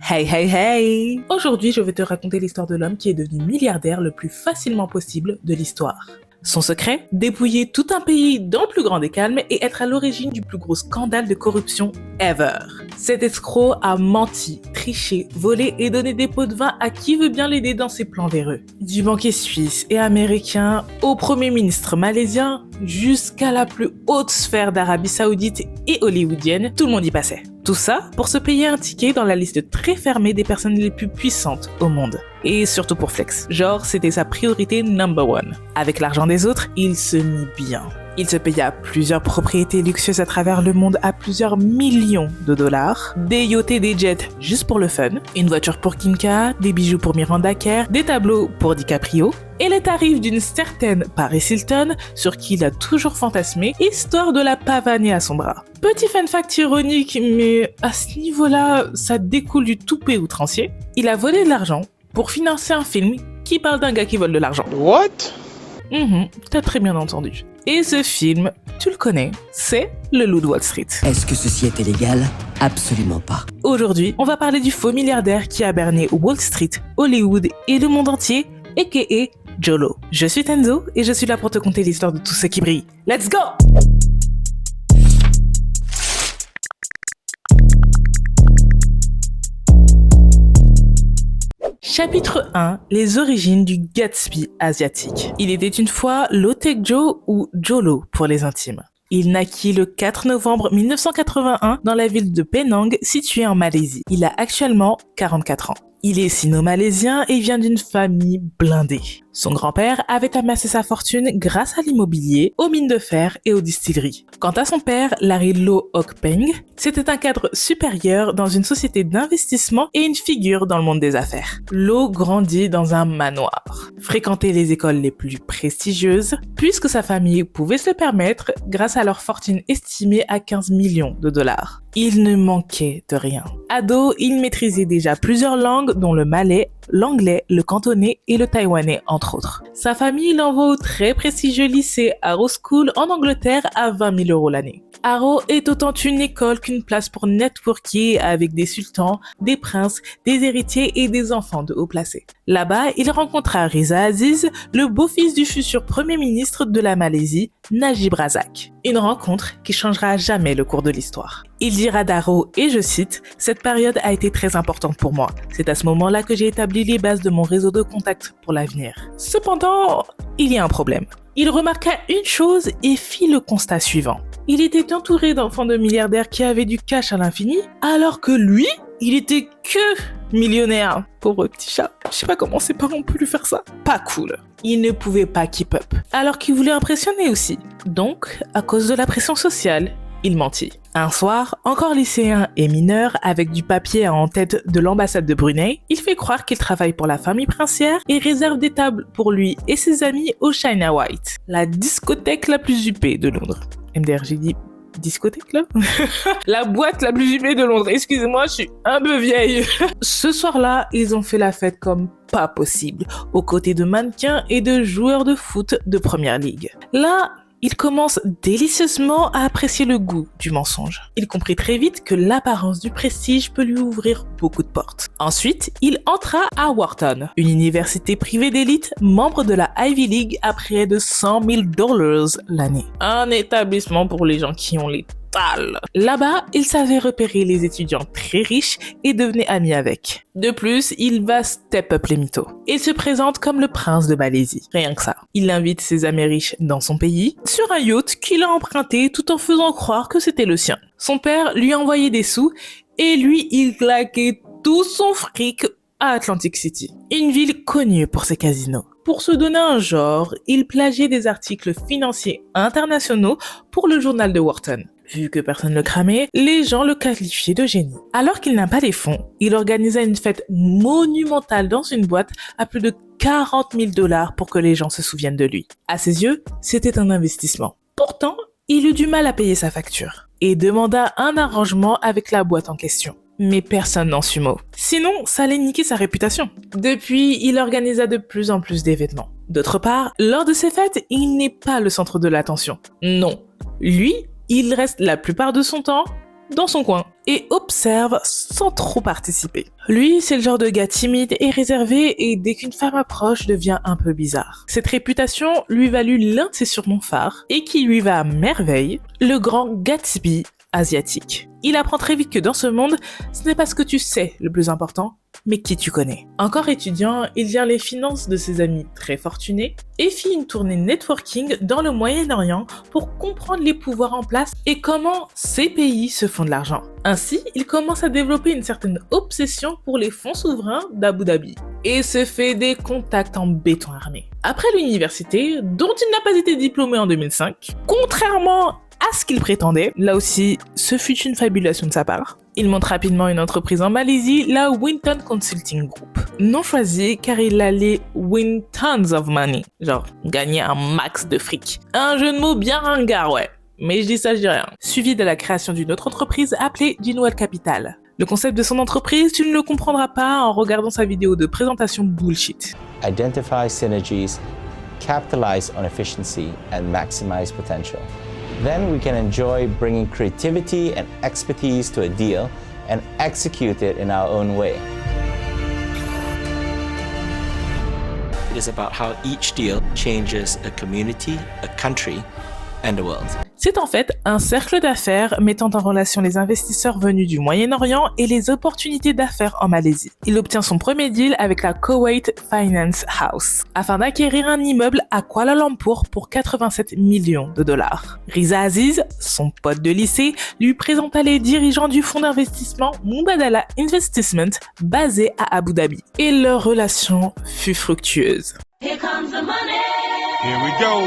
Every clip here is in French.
Hey hey hey! Aujourd'hui, je vais te raconter l'histoire de l'homme qui est devenu milliardaire le plus facilement possible de l'histoire. Son secret? Dépouiller tout un pays dans le plus grand des calmes et être à l'origine du plus gros scandale de corruption ever. Cet escroc a menti, triché, volé et donné des pots de vin à qui veut bien l'aider dans ses plans véreux. Du banquier suisse et américain au premier ministre malaisien jusqu'à la plus haute sphère d'Arabie Saoudite et hollywoodienne, tout le monde y passait. Tout ça pour se payer un ticket dans la liste très fermée des personnes les plus puissantes au monde. Et surtout pour flex. Genre, c'était sa priorité number one. Avec l'argent des autres, il se mit bien. Il se paya plusieurs propriétés luxueuses à travers le monde à plusieurs millions de dollars, des yachts et des jets juste pour le fun, une voiture pour Kim K, des bijoux pour Miranda Kerr, des tableaux pour DiCaprio, et les tarifs d'une certaine Paris Hilton sur qui il a toujours fantasmé, histoire de la pavaner à son bras. Petit fun fact ironique, mais à ce niveau-là, ça découle du toupet outrancier. Il a volé de l'argent pour financer un film qui parle d'un gars qui vole de l'argent. What? T'as très bien entendu. Et ce film, tu le connais, c'est Le Loup de Wall Street. Est-ce que ceci était légal? Absolument pas. Aujourd'hui, on va parler du faux milliardaire qui a berné Wall Street, Hollywood et le monde entier, a.k.a. Jolo. Je suis Tenzo et je suis là pour te conter l'histoire de tout ce qui brille. Let's go! Chapitre 1. Les origines du Gatsby asiatique. Il était une fois Lotek Joe ou Jolo pour les intimes. Il naquit le 4 novembre 1981 dans la ville de Penang, située en Malaisie. Il a actuellement 44 ans. Il est sino-malaisien et vient d'une famille blindée. Son grand-père avait amassé sa fortune grâce à l'immobilier, aux mines de fer et aux distilleries. Quant à son père, Larry Lo Ok Peng, c'était un cadre supérieur dans une société d'investissement et une figure dans le monde des affaires. Lo grandit dans un manoir, fréquentait les écoles les plus prestigieuses, puisque sa famille pouvait se le permettre grâce à leur fortune estimée à 15 millions de dollars. Il ne manquait de rien. Ado, il maîtrisait déjà plusieurs langues, dont le malais, l'anglais, le cantonais et le taïwanais, entre autres. Sa famille l'envoie au très prestigieux lycée Harrow School en Angleterre à 20 000 € l'année. Harrow est autant une école qu'une place pour networker avec des sultans, des princes, des héritiers et des enfants de haut placés. Là-bas, il rencontra Riza Aziz, le beau-fils du futur premier ministre de la Malaisie, Najib Razak. Une rencontre qui changera à jamais le cours de l'histoire. Il dira d'Harrow, et je cite, « Cette période a été très importante pour moi. C'est à ce moment-là que j'ai établi les bases de mon réseau de contacts pour l'avenir. » Cependant, il y a un problème. Il remarqua une chose et fit le constat suivant. Il était entouré d'enfants de milliardaires qui avaient du cash à l'infini, alors que lui, il était que millionnaire. Pauvre petit chat. Je sais pas comment ses parents ont pu lui faire ça. Pas cool. Il ne pouvait pas keep up, alors qu'il voulait impressionner aussi. Donc, à cause de la pression sociale, il mentit. Un soir, encore lycéen et mineur, avec du papier en tête de l'ambassade de Brunei, il fait croire qu'il travaille pour la famille princière et réserve des tables pour lui et ses amis au China White, la discothèque la plus huppée de Londres. MDR, j'ai dit discothèque là? La boîte la plus huppée de Londres. Excusez-moi, je suis un peu vieille. Ce soir-là, ils ont fait la fête comme pas possible, aux côtés de mannequins et de joueurs de foot de première ligue. Là, il commence délicieusement à apprécier le goût du mensonge. Il comprit très vite que l'apparence du prestige peut lui ouvrir beaucoup de portes. Ensuite, il entra à Wharton, une université privée d'élite, membre de la Ivy League à près de 100 000 $ l'année. Un établissement pour les gens qui ont les tales. Là-bas, il savait repérer les étudiants très riches et devenait ami avec. De plus, il va step up les mythos. Il se présente comme le prince de Malaisie. Rien que ça. Il invite ses amis riches dans son pays, sur un yacht qu'il a emprunté tout en faisant croire que c'était le sien. Son père lui envoyait des sous et lui, il claquait tout son fric à Atlantic City, une ville connue pour ses casinos. Pour se donner un genre, il plagiait des articles financiers internationaux pour le journal de Wharton. Vu que personne ne le cramait, les gens le qualifiaient de génie. Alors qu'il n'a pas les fonds, il organisa une fête monumentale dans une boîte à plus de 40 000 $ pour que les gens se souviennent de lui. À ses yeux, c'était un investissement. Pourtant, il eut du mal à payer sa facture et demanda un arrangement avec la boîte en question. Mais personne n'en sut mot. Sinon, ça allait niquer sa réputation. Depuis, il organisa de plus en plus d'événements. D'autre part, lors de ses fêtes, il n'est pas le centre de l'attention. Non. Lui, il reste la plupart de son temps dans son coin et observe sans trop participer. Lui, c'est le genre de gars timide et réservé et dès qu'une femme approche, devient un peu bizarre. Cette réputation lui valut l'un de ses surnoms phares et qui lui va à merveille, le grand Gatsby asiatique. Il apprend très vite que dans ce monde, ce n'est pas ce que tu sais le plus important, mais qui tu connais. Encore étudiant, il gère les finances de ses amis très fortunés et fit une tournée networking dans le Moyen-Orient pour comprendre les pouvoirs en place et comment ces pays se font de l'argent. Ainsi, il commence à développer une certaine obsession pour les fonds souverains d'Abu Dhabi et se fait des contacts en béton armé. Après l'université, dont il n'a pas été diplômé en 2005, contrairement à ce qu'il prétendait, là aussi, ce fut une fabulation de sa part. Il monte rapidement une entreprise en Malaisie, la Winton Consulting Group. Non choisi car il allait win tons of money, genre gagner un max de fric. Un jeu de mots bien ringard, ouais. Mais je dis ça, je dis rien. Suivi de la création d'une autre entreprise appelée Jinwell Capital. Le concept de son entreprise, tu ne le comprendras pas en regardant sa vidéo de présentation bullshit. Identify synergies, capitalize on efficiency and maximize potential. Then we can enjoy bringing creativity and expertise to a deal and execute it in our own way. It is about how each deal changes a community, a country, and the world. C'est en fait un cercle d'affaires mettant en relation les investisseurs venus du Moyen-Orient et les opportunités d'affaires en Malaisie. Il obtient son premier deal avec la Kuwait Finance House afin d'acquérir un immeuble à Kuala Lumpur pour 87 millions de dollars. Riza Aziz, son pote de lycée, lui présenta les dirigeants du fonds d'investissement Mubadala Investment basé à Abu Dhabi. Et leur relation fut fructueuse. Here comes the money. Here we go.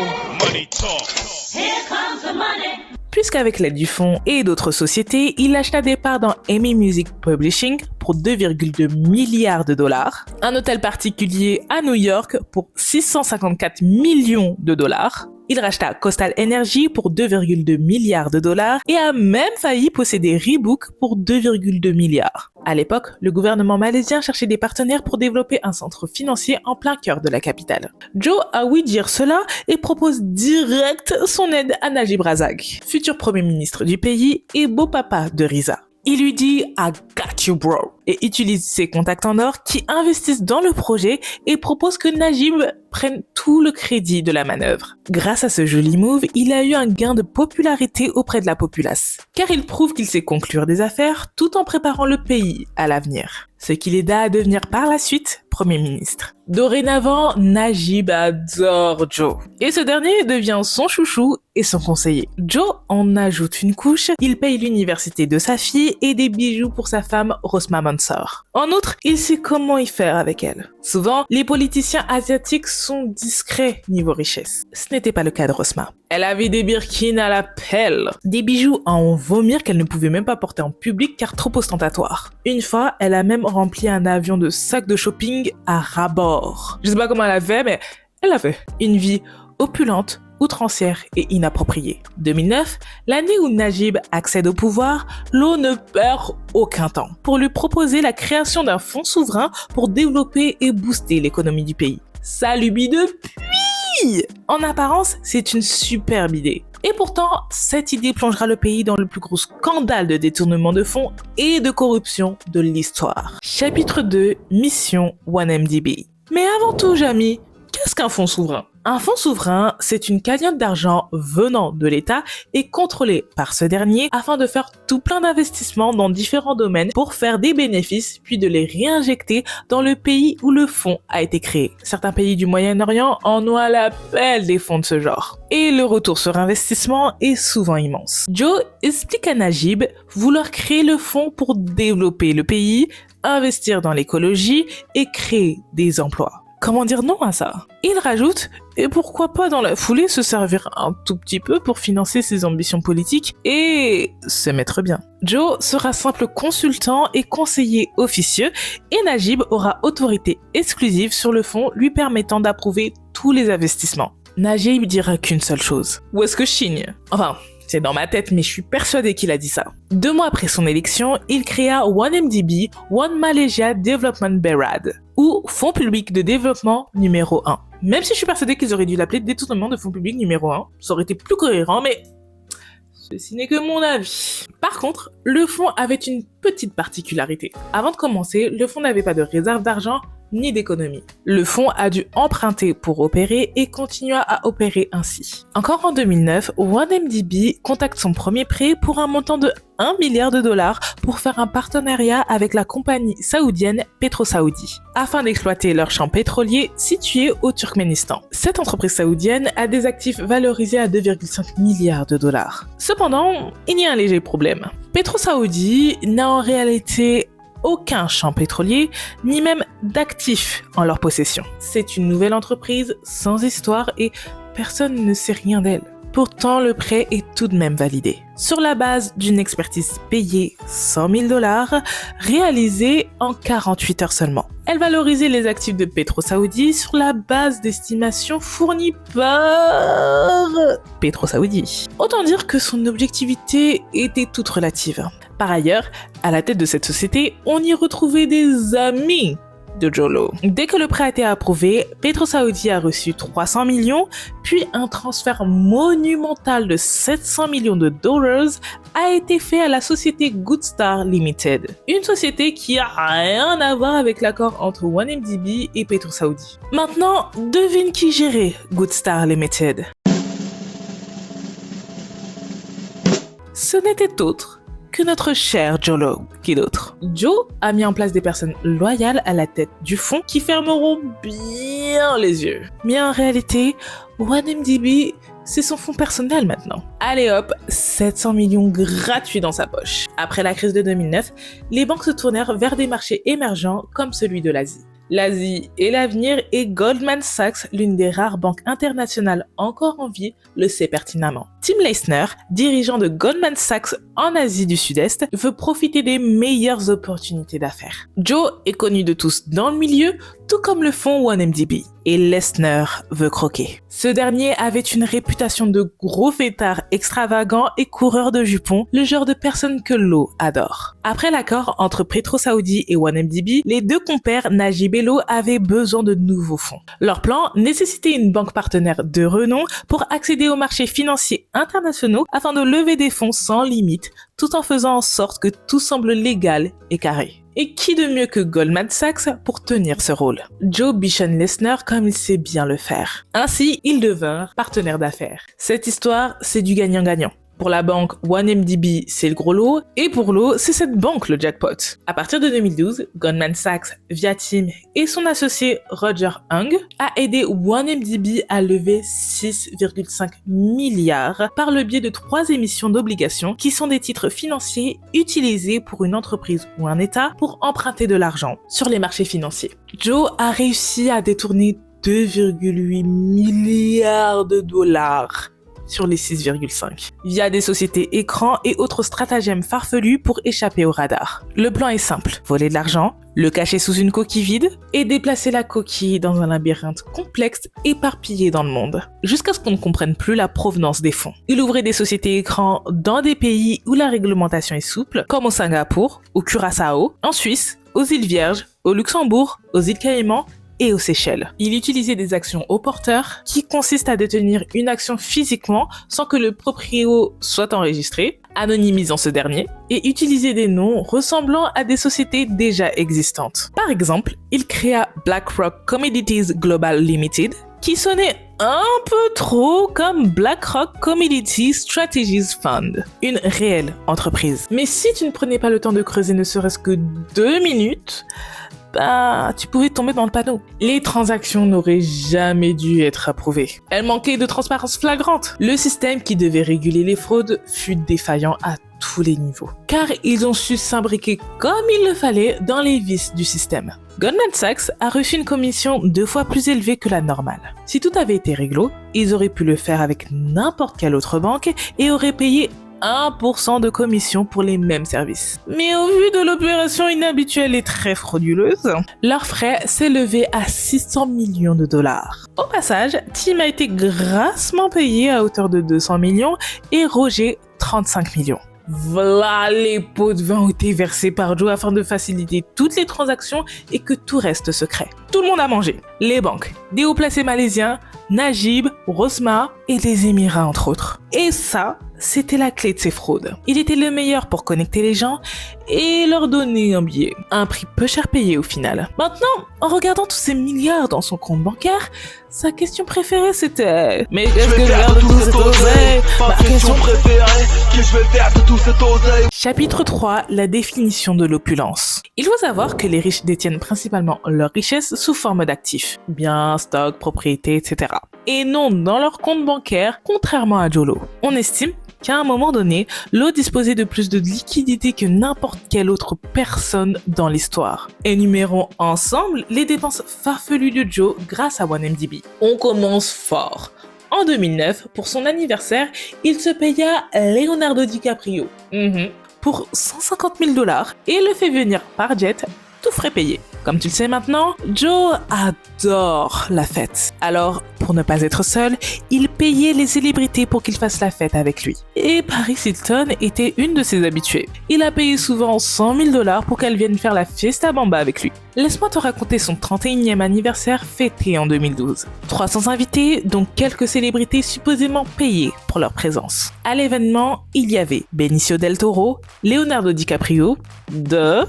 Money talk. Here comes the money. Puisqu'avec l'aide du fonds et d'autres sociétés, il acheta des parts dans EMI Music Publishing pour 2,2 milliards de dollars, un hôtel particulier à New York pour 654 millions de dollars, il racheta Coastal Energy pour 2,2 milliards de dollars et a même failli posséder Reebok pour 2,2 milliards. À l'époque, le gouvernement malaisien cherchait des partenaires pour développer un centre financier en plein cœur de la capitale. Joe a ouï dire cela et propose direct son aide à Najib Razak, futur premier ministre du pays et beau-papa de Riza. Il lui dit « I got you bro » et utilise ses contacts en or qui investissent dans le projet et propose que Najib prenne tout le crédit de la manœuvre. Grâce à ce joli move, il a eu un gain de popularité auprès de la populace, car il prouve qu'il sait conclure des affaires tout en préparant le pays à l'avenir, ce qui l'aida à devenir par la suite Premier ministre. Dorénavant, Najib adore Joe, et ce dernier devient son chouchou et son conseiller. Joe en ajoute une couche, il paye l'université de sa fille et des bijoux pour sa femme Rosma Mansour. En outre, il sait comment y faire avec elle. Souvent, les politiciens asiatiques sont discrets niveau richesse. Ce n'était pas le cas de Rosma. Elle avait des birkins à la pelle, des bijoux à en vomir qu'elle ne pouvait même pas porter en public car trop ostentatoire. Une fois, elle a même rempli un avion de sacs de shopping à ras-bord. Je sais pas comment elle a fait, mais elle a fait. Une vie opulente, outrancière et inappropriée. 2009, l'année où Najib accède au pouvoir, l'eau ne perd aucun temps pour lui proposer la création d'un fonds souverain pour développer et booster l'économie du pays. Ça lui bille depuis! En apparence, c'est une superbe idée. Et pourtant, cette idée plongera le pays dans le plus gros scandale de détournement de fonds et de corruption de l'histoire. Chapitre 2, Mission 1MDB. Mais avant tout, Jamy, qu'est-ce qu'un fonds souverain ? Un fonds souverain, c'est une cagnotte d'argent venant de l'État et contrôlée par ce dernier afin de faire tout plein d'investissements dans différents domaines pour faire des bénéfices puis de les réinjecter dans le pays où le fonds a été créé. Certains pays du Moyen-Orient en ont à l'appel des fonds de ce genre. Et le retour sur investissement est souvent immense. Joe explique à Najib vouloir créer le fonds pour développer le pays, investir dans l'écologie et créer des emplois. Comment dire non à ça ? Il rajoute, et pourquoi pas dans la foulée se servir un tout petit peu pour financer ses ambitions politiques et se mettre bien. Joe sera simple consultant et conseiller officieux et Najib aura autorité exclusive sur le fonds lui permettant d'approuver tous les investissements. Najib dira qu'une seule chose. Où est-ce que je signe ? Enfin, c'est dans ma tête, mais je suis persuadée qu'il a dit ça. 2 mois après son élection, il créa 1MDB, One Malaysia Development Berhad, ou Fonds public de développement numéro 1. Même si je suis persuadée qu'ils auraient dû l'appeler détournement de fonds publics numéro 1, ça aurait été plus cohérent, mais Ceci n'est que mon avis. Par contre, le fonds avait une petite particularité. Avant de commencer, le fonds n'avait pas de réserve d'argent ni d'économie. Le fonds a dû emprunter pour opérer et continua à opérer ainsi. Encore en 2009, 1MDB contacte son premier prêt pour un montant de 1 milliard de dollars pour faire un partenariat avec la compagnie saoudienne PetroSaudi afin d'exploiter leurs champs pétroliers situés au Turkménistan. Cette entreprise saoudienne a des actifs valorisés à 2,5 milliards de dollars. Cependant, il y a un léger problème. PetroSaudi n'a en réalité aucun champ pétrolier, ni même d'actifs en leur possession. C'est une nouvelle entreprise sans histoire et personne ne sait rien d'elle. Pourtant, le prêt est tout de même validé. Sur la base d'une expertise payée 100 000 dollars, réalisée en 48 heures seulement. Elle valorisait les actifs de PetroSaudi sur la base d'estimations fournies par PetroSaudi. Autant dire que son objectivité était toute relative. Par ailleurs, à la tête de cette société, on y retrouvait des amis de Jolo. Dès que le prêt a été approuvé, PetroSaudi a reçu 300 millions, puis un transfert monumental de 700 millions de dollars a été fait à la société Goodstar Limited, une société qui a rien à voir avec l'accord entre 1MDB et PetroSaudi. Maintenant, devine qui gérait Goodstar Limited. Ce n'était autre que notre cher Jolo. Qui d'autre? Joe a mis en place des personnes loyales à la tête du fonds qui fermeront bien les yeux. Mais en réalité, 1MDB, c'est son fonds personnel maintenant. Allez hop, 700 millions gratuits dans sa poche. Après la crise de 2009, les banques se tournèrent vers des marchés émergents comme celui de l'Asie. L'Asie est l'avenir et Goldman Sachs, l'une des rares banques internationales encore en vie, le sait pertinemment. Tim Leissner, dirigeant de Goldman Sachs en Asie du Sud-Est, veut profiter des meilleures opportunités d'affaires. Joe est connu de tous dans le milieu, tout comme le fonds 1MDB. Et Leissner veut croquer. Ce dernier avait une réputation de gros fêtard extravagant et coureur de jupons, le genre de personne que l'eau adore. Après l'accord entre PetroSaudi et 1MDB, les deux compères Najib et Lo avaient besoin de nouveaux fonds. Leur plan nécessitait une banque partenaire de renom pour accéder aux marchés financiers internationaux afin de lever des fonds sans limite, tout en faisant en sorte que tout semble légal et carré. Et qui de mieux que Goldman Sachs pour tenir ce rôle? Joe bichonne Leissner comme il sait bien le faire. Ainsi, ils devinrent partenaires d'affaires. Cette histoire, c'est du gagnant-gagnant. Pour la banque 1MDB, c'est le gros lot, et pour l'eau, c'est cette banque le jackpot. À partir de 2012, Goldman Sachs, via Tim et son associé Roger Hung, a aidé 1MDB à lever 6,5 milliards par le biais de 3 émissions d'obligations qui sont des titres financiers utilisés pour une entreprise ou un État pour emprunter de l'argent sur les marchés financiers. Joe a réussi à détourner 2,8 milliards de dollars sur les 6,5, via des sociétés écrans et autres stratagèmes farfelus pour échapper au radar. Le plan est simple, voler de l'argent, le cacher sous une coquille vide et déplacer la coquille dans un labyrinthe complexe éparpillé dans le monde, jusqu'à ce qu'on ne comprenne plus la provenance des fonds. Il ouvrait des sociétés écrans dans des pays où la réglementation est souple, comme au Singapour, au Curaçao, en Suisse, aux îles Vierges, au Luxembourg, aux îles Caïmans et aux Seychelles. Il utilisait des actions au porteur qui consistent à détenir une action physiquement sans que le proprio soit enregistré, anonymisant ce dernier, et utiliser des noms ressemblant à des sociétés déjà existantes. Par exemple, il créa BlackRock Commodities Global Limited, qui sonnait un peu trop comme BlackRock Commodity Strategies Fund, une réelle entreprise. Mais si tu ne prenais pas le temps de creuser ne serait-ce que 2 minutes, tu pouvais tomber dans le panneau. Les transactions n'auraient jamais dû être approuvées. Elles manquaient de transparence flagrante. Le système qui devait réguler les fraudes fut défaillant à tous les niveaux, car ils ont su s'imbriquer comme il le fallait dans les vices du système. Goldman Sachs a reçu une commission 2 fois plus élevée que la normale. Si tout avait été réglo, ils auraient pu le faire avec n'importe quelle autre banque et auraient payé 1% de commission pour les mêmes services. Mais au vu de l'opération inhabituelle et très frauduleuse, leurs frais s'élevaient à 600 millions de dollars. Au passage, Tim a été grassement payé à hauteur de 200 millions et Roger 35 millions. Voilà, les pots de vin ont été versés par Joe afin de faciliter toutes les transactions et que tout reste secret. Tout le monde a mangé. Les banques, des hauts placés malaisiens, Najib, Rosma et les Émirats entre autres. Et ça, c'était la clé de ses fraudes. Il était le meilleur pour connecter les gens et leur donner un billet. Un prix peu cher payé au final. Maintenant, en regardant tous ces milliards dans son compte bancaire, sa question préférée c'était « Mais qu'est-ce que je vais faire de tout cet oseille ?» Ma question préférée, qu'est-ce que je vais faire de tout cet oseille ? Chapitre 3, la définition de l'opulence. Il faut savoir que les riches détiennent principalement leur richesse sous forme d'actifs. Biens, stocks, propriétés, etc. Et non dans leur compte bancaire, contrairement à Jolo. On estime qu'à un moment donné, Lo disposait de plus de liquidités que n'importe quelle autre personne dans l'histoire. Énumérons ensemble les dépenses farfelues de Joe grâce à OneMDB. On commence fort. En 2009, pour son anniversaire, il se paya Leonardo DiCaprio pour $150,000 et le fait venir par jet, tout frais payé. Comme tu le sais maintenant, Joe adore la fête. Alors, pour ne pas être seul, il payait les célébrités pour qu'ils fassent la fête avec lui. Et Paris Hilton était une de ses habituées. Il a payé souvent $100,000 pour qu'elle vienne faire la fiesta bamba avec lui. Laisse-moi te raconter son 31e anniversaire fêté en 2012. 300 invités, dont quelques célébrités supposément payées pour leur présence. À l'événement, il y avait Benicio del Toro, Leonardo DiCaprio,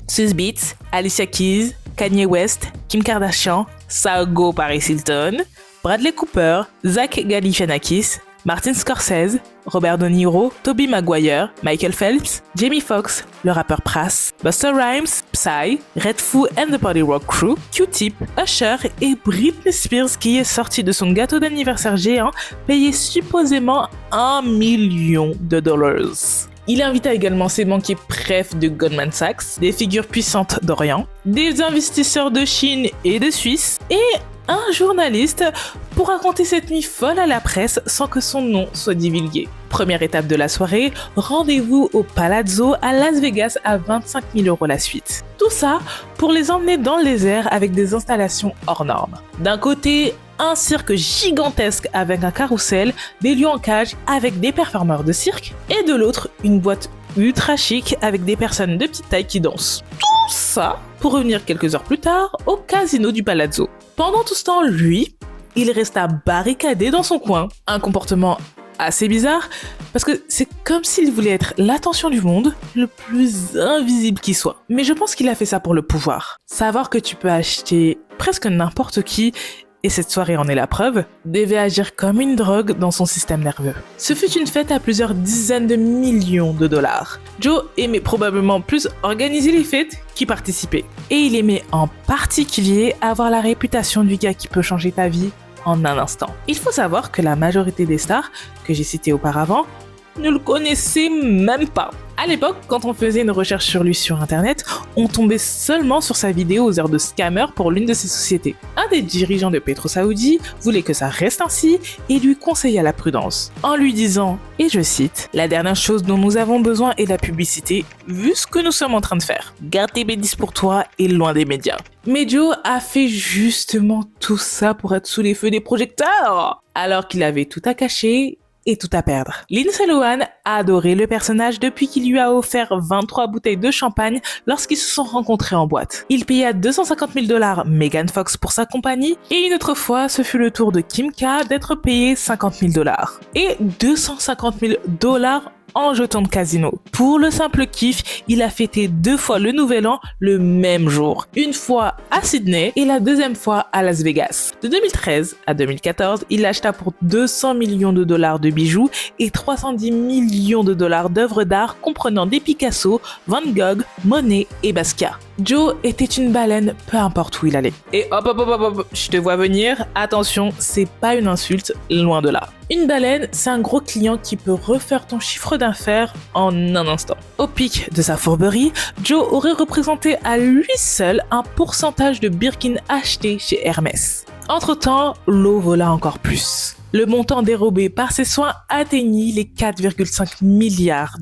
Swizz Beatz, Alicia Keys, Kanye West, Kim Kardashian, Sago Paris Hilton, Bradley Cooper, Zach Galifianakis, Martin Scorsese, Robert De Niro, Tobey Maguire, Michael Phelps, Jamie Foxx, le rappeur Pras, Busta Rhymes, Psy, Redfoo and the Party Rock Crew, Q-Tip, Usher et Britney Spears qui est sortie de son gâteau d'anniversaire géant payé supposément $1 million. Il invita également ses banquiers préfs de Goldman Sachs, des figures puissantes d'Orient, des investisseurs de Chine et de Suisse et un journaliste pour raconter cette nuit folle à la presse sans que son nom soit divulgué. Première étape de la soirée, rendez-vous au Palazzo à Las Vegas à 25 000 € la suite. Tout ça pour les emmener dans les airs avec des installations hors normes. D'un côté, un cirque gigantesque avec un carrousel, des lions en cage avec des performeurs de cirque, et de l'autre, une boîte ultra chic avec des personnes de petite taille qui dansent. Tout ça pour revenir quelques heures plus tard au casino du Palazzo. Pendant tout ce temps, lui, il resta barricadé dans son coin. Un comportement assez bizarre, parce que c'est comme s'il voulait être l'attention du monde, le plus invisible qui soit. Mais je pense qu'il a fait ça pour le pouvoir. Savoir que tu peux acheter presque n'importe qui, et cette soirée en est la preuve, devait agir comme une drogue dans son système nerveux. Ce fut une fête à plusieurs dizaines de millions de dollars. Joe aimait probablement plus organiser les fêtes qu'y participer. Et il aimait en particulier avoir la réputation du gars qui peut changer ta vie en un instant. Il faut savoir que la majorité des stars que j'ai citées auparavant ne le connaissaient même pas. À l'époque, quand on faisait une recherche sur lui sur internet, on tombait seulement sur sa vidéo aux heures de scammer pour l'une de ses sociétés. Un des dirigeants de Petro Saoudi voulait que ça reste ainsi et lui conseilla la prudence, en lui disant, et je cite, « La dernière chose dont nous avons besoin est la publicité, vu ce que nous sommes en train de faire. Garde tes bêtises pour toi et loin des médias. » Mais Joe a fait justement tout ça pour être sous les feux des projecteurs, alors qu'il avait tout à cacher et tout à perdre. Lindsay Lohan a adoré le personnage depuis qu'il lui a offert 23 bouteilles de champagne lorsqu'ils se sont rencontrés en boîte. Il paya $250,000 Megan Fox pour sa compagnie et une autre fois, ce fut le tour de Kim K d'être payé $50,000 et $250,000 en jetons de casino. Pour le simple kiff, il a fêté 2 fois le nouvel an le même jour. Une fois à Sydney et la deuxième fois à Las Vegas. De 2013 à 2014, il acheta pour $200 millions de bijoux et $310 millions d'œuvres d'art comprenant des Picasso, Van Gogh, Monet et Basquiat. Joe était une baleine, peu importe où il allait. Et hop, je te vois venir, attention, c'est pas une insulte, loin de là. Une baleine, c'est un gros client qui peut refaire ton chiffre d'affaires en un instant. Au pic de sa fourberie, Joe aurait représenté à lui seul un pourcentage de Birkin acheté chez Hermès. Entre-temps, l'eau vola encore plus. Le montant dérobé par ses soins atteignit les $4,5 milliards.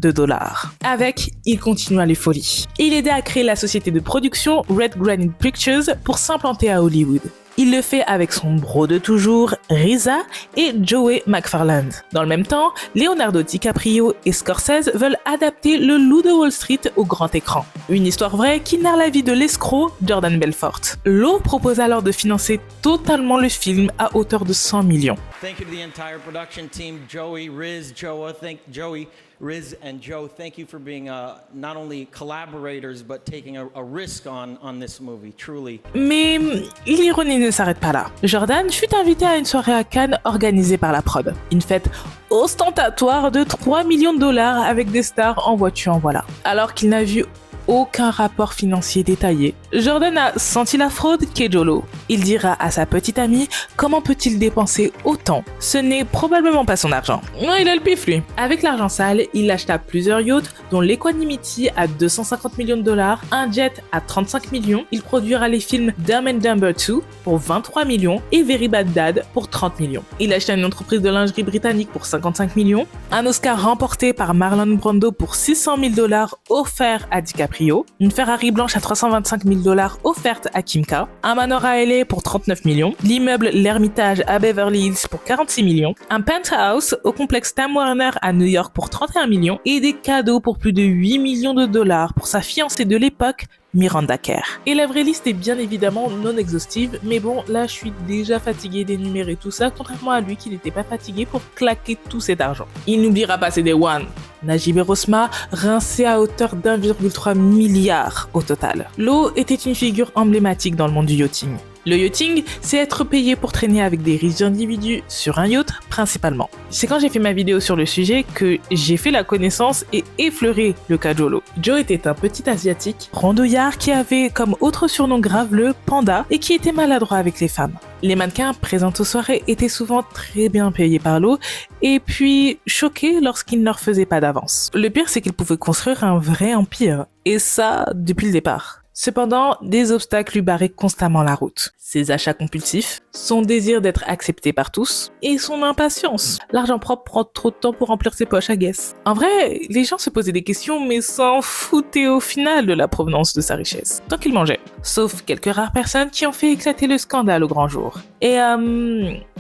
Avec, il continua les folies. Il aida à créer la société de production Red Granite Pictures pour s'implanter à Hollywood. Il le fait avec son bro de toujours, RZA, et Joey McFarland. Dans le même temps, Leonardo DiCaprio et Scorsese veulent adapter Le Loup de Wall Street au grand écran. Une histoire vraie qui narre la vie de l'escroc Jordan Belfort. Lowe propose alors de financer totalement le film à hauteur de $100 millions. Thank you to the entire production team, Joey, Riz, Joa. Joey, Riz, and Joe. Thank you for being not only collaborators, but taking a risk on this movie, truly. Mais l'ironie ne s'arrête pas là. Jordan fut invité à une soirée à Cannes organisée par la prod. Une fête ostentatoire de 3 millions de dollars avec des stars en voiture en voilà. Alors qu'il n'a vu aucun rapport financier détaillé, Jordan a senti la fraude qu'est Jolo. Il dira à sa petite amie comment peut-il dépenser autant. Ce n'est probablement pas son argent. Il a le pif lui. Avec l'argent sale, il acheta plusieurs yachts dont l'Equanimity à 250 millions de dollars, un jet à 35 millions. Il produira les films Dumb and Dumber 2 pour 23 millions et Very Bad Dad pour 30 millions. Il acheta une entreprise de lingerie britannique pour 55 millions, un Oscar remporté par Marlon Brando pour 600 000 dollars offert à DiCaprio, une Ferrari blanche à 325 000 dollars offerte à Kim K, un Manor à LA pour 39 millions, l'immeuble L'Ermitage à Beverly Hills pour 46 millions, un penthouse au complexe Time Warner à New York pour 31 millions et des cadeaux pour plus de 8 millions de dollars pour sa fiancée de l'époque, Miranda Kerr. Et la vraie liste est bien évidemment non exhaustive, mais bon, là je suis déjà fatiguée d'énumérer tout ça, contrairement à lui qui n'était pas fatigué pour claquer tout cet argent. Il n'oubliera pas ses Day One. Najib et Rosma, rincés à hauteur d'1,3 milliard au total. Lo était une figure emblématique dans le monde du yachting. Le yachting, c'est être payé pour traîner avec des riches individus sur un yacht, principalement. C'est quand j'ai fait ma vidéo sur le sujet que j'ai fait la connaissance et effleuré le cas Jolo. Joe était un petit asiatique, randouillard qui avait comme autre surnom grave le panda et qui était maladroit avec les femmes. Les mannequins présents aux soirées étaient souvent très bien payés par Lo et puis choqués lorsqu'il ne leur faisait pas d'avance. Le pire, c'est qu'il pouvait construire un vrai empire, et ça depuis le départ. Cependant, des obstacles lui barraient constamment la route. Ses achats compulsifs, son désir d'être accepté par tous, et son impatience. L'argent propre prend trop de temps pour remplir ses poches, I guess. En vrai, les gens se posaient des questions, mais s'en foutaient au final de la provenance de sa richesse, tant qu'il mangeait. Sauf quelques rares personnes qui ont fait éclater le scandale au grand jour. Et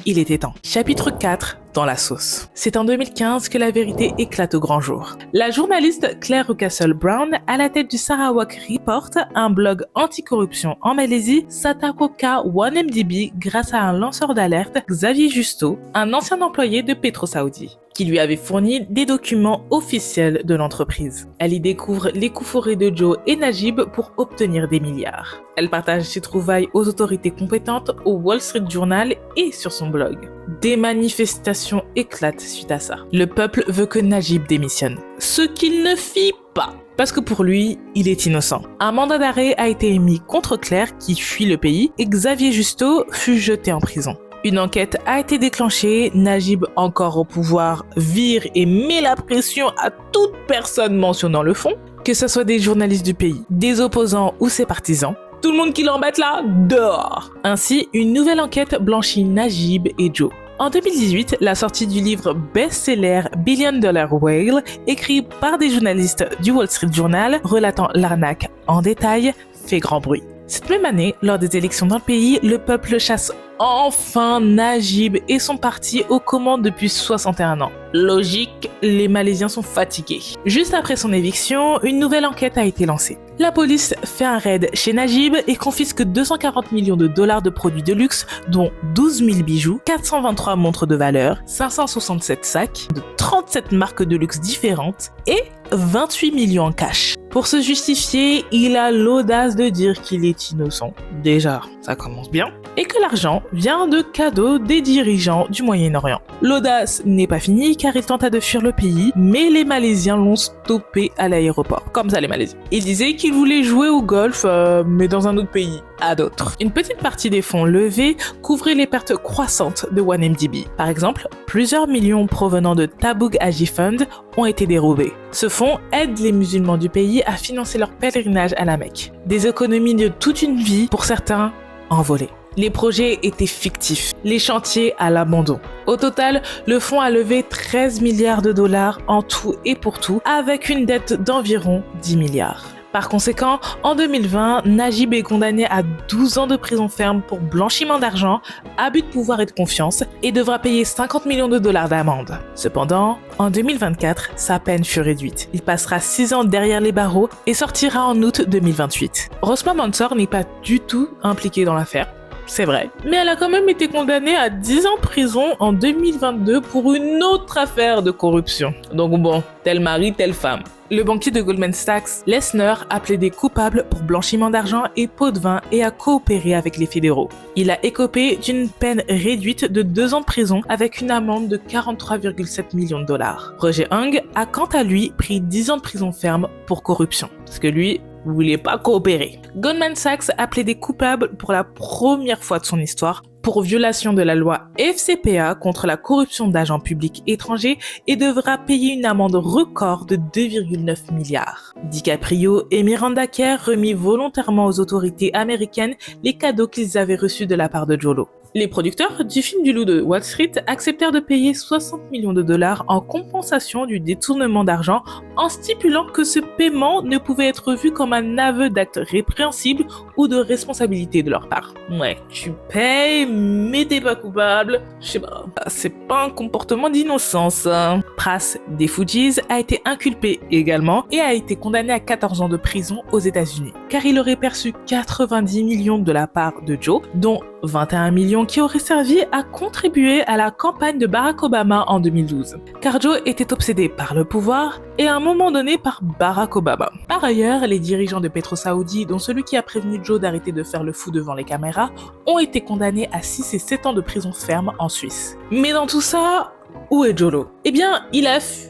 il était temps. Chapitre 4. Dans la sauce. C'est en 2015 que la vérité éclate au grand jour. La journaliste Claire Russell Brown, à la tête du Sarawak Report, un blog anticorruption en Malaisie, s'attaque au cas 1MDB grâce à un lanceur d'alerte, Xavier Justo, un ancien employé de PetroSaudi, qui lui avait fourni des documents officiels de l'entreprise. Elle y découvre les coups fourrés de Joe et Najib pour obtenir des milliards. Elle partage ses trouvailles aux autorités compétentes, au Wall Street Journal et sur son blog. Des manifestations éclatent suite à ça. Le peuple veut que Najib démissionne. Ce qu'il ne fit pas. Parce que pour lui, il est innocent. Un mandat d'arrêt a été émis contre Claire, qui fuit le pays, et Xavier Justo fut jeté en prison. Une enquête a été déclenchée, Najib, encore au pouvoir, vire et met la pression à toute personne mentionnant le fond, que ce soit des journalistes du pays, des opposants ou ses partisans. Tout le monde qui l'embête là, dehors. Ainsi, une nouvelle enquête blanchit Najib et Joe. En 2018, la sortie du livre best-seller Billion Dollar Whale, écrit par des journalistes du Wall Street Journal, relatant l'arnaque en détail, fait grand bruit. Cette même année, lors des élections dans le pays, le peuple chasse enfin Najib et son parti aux commandes depuis 61 ans. Logique, les Malaisiens sont fatigués. Juste après son éviction, une nouvelle enquête a été lancée. La police fait un raid chez Najib et confisque 240 millions de dollars de produits de luxe, dont 12 000 bijoux, 423 montres de valeur, 567 sacs de 37 marques de luxe différentes et 28 millions en cash. Pour se justifier, il a l'audace de dire qu'il est innocent. Déjà, ça commence bien. Et que l'argent vient de cadeaux des dirigeants du Moyen-Orient. L'audace n'est pas finie car il tenta de fuir le pays, mais les Malaisiens l'ont stoppé à l'aéroport. Comme ça les Malaisiens. Il disait qu'il voulait jouer au golf, mais dans un autre pays. À d'autres. Une petite partie des fonds levés couvrait les pertes croissantes de 1MDB. Par exemple, plusieurs millions provenant de Tabooq Haji Fund ont été dérobés. Ce fonds aide les musulmans du pays à financer leur pèlerinage à la Mecque. Des économies de toute une vie, pour certains, envolées. Les projets étaient fictifs, les chantiers à l'abandon. Au total, le fonds a levé 13 milliards de dollars en tout et pour tout, avec une dette d'environ 10 milliards. Par conséquent, en 2020, Najib est condamné à 12 ans de prison ferme pour blanchiment d'argent, abus de pouvoir et de confiance et devra payer 50 millions de dollars d'amende. Cependant, en 2024, sa peine fut réduite. Il passera 6 ans derrière les barreaux et sortira en août 2028. Rosma Mansour n'est pas du tout impliqué dans l'affaire. c'est vrai. Mais elle a quand même été condamnée à 10 ans de prison en 2022 pour une autre affaire de corruption. Donc bon, tel mari, telle femme. Le banquier de Goldman Sachs, Lesner, a plaidé coupable pour blanchiment d'argent et pot de vin et a coopéré avec les fédéraux. Il a écopé d'une peine réduite de 2 ans de prison avec une amende de 43,7 millions de dollars. Roger Hung a quant à lui pris 10 ans de prison ferme pour corruption. Parce que lui, voulait pas coopérer. Goldman Sachs a plaidé coupable pour la première fois de son histoire pour violation de la loi FCPA contre la corruption d'agents publics étrangers et devra payer une amende record de 2,9 milliards. DiCaprio et Miranda Kerr remis volontairement aux autorités américaines les cadeaux qu'ils avaient reçus de la part de Jolo. Les producteurs du film du loup de Wall Street acceptèrent de payer 60 millions de dollars en compensation du détournement d'argent en stipulant que ce paiement ne pouvait être vu comme un aveu d'acte répréhensible ou de responsabilité de leur part. Ouais, tu payes, mais t'es pas coupable. Je sais pas, c'est pas un comportement d'innocence. Pras des Fujis a été inculpé également et a été condamné à 14 ans de prison aux États-Unis, car il aurait perçu 90 millions de la part de Joe, dont 21 millions qui auraient servi à contribuer à la campagne de Barack Obama en 2012. Car Joe était obsédé par le pouvoir et à un moment donné par Barack Obama. Par ailleurs, les dirigeants de Petro Saudi, dont celui qui a prévenu Joe d'arrêter de faire le fou devant les caméras, ont été condamnés à 6 et 7 ans de prison ferme en Suisse. Mais dans tout ça, où est Jolo? Eh bien, il a fui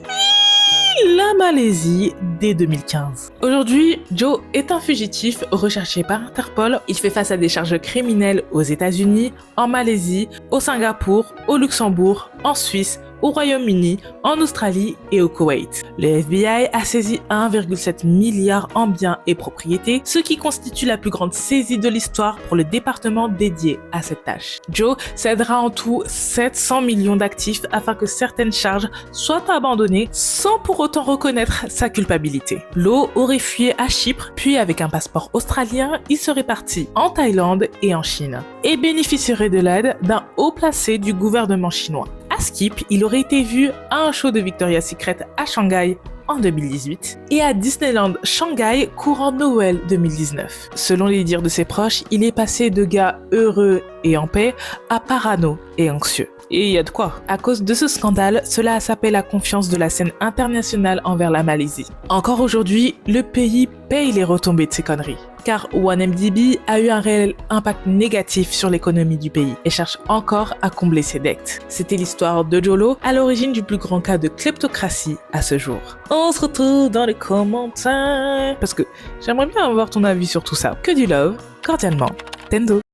la Malaisie dès 2015. Aujourd'hui, Joe est un fugitif recherché par Interpol. Il fait face à des charges criminelles aux États-Unis, en Malaisie, au Singapour, au Luxembourg, en Suisse, au Royaume-Uni, en Australie et au Koweït. Le FBI a saisi 1,7 milliard en biens et propriétés, ce qui constitue la plus grande saisie de l'histoire pour le département dédié à cette tâche. Joe cédera en tout 700 millions d'actifs afin que certaines charges soient abandonnées sans pour autant reconnaître sa culpabilité. Lo aurait fui à Chypre, puis avec un passeport australien, il serait parti en Thaïlande et en Chine et bénéficierait de l'aide d'un haut placé du gouvernement chinois. À Skip, il aurait été vu à un show de Victoria's Secret à Shanghai en 2018 et à Disneyland Shanghai courant Noël 2019. Selon les dires de ses proches, il est passé de gars heureux et en paix à parano et anxieux. Et il y a de quoi. À cause de ce scandale, cela a sapé la confiance de la scène internationale envers la Malaisie. Encore aujourd'hui, le pays paye les retombées de ces conneries. Car 1MDB a eu un réel impact négatif sur l'économie du pays et cherche encore à combler ses dettes. C'était l'histoire de Jolo, à l'origine du plus grand cas de kleptocratie à ce jour. On se retrouve dans les commentaires parce que j'aimerais bien avoir ton avis sur tout ça. Que du love, cordialement, Tendo.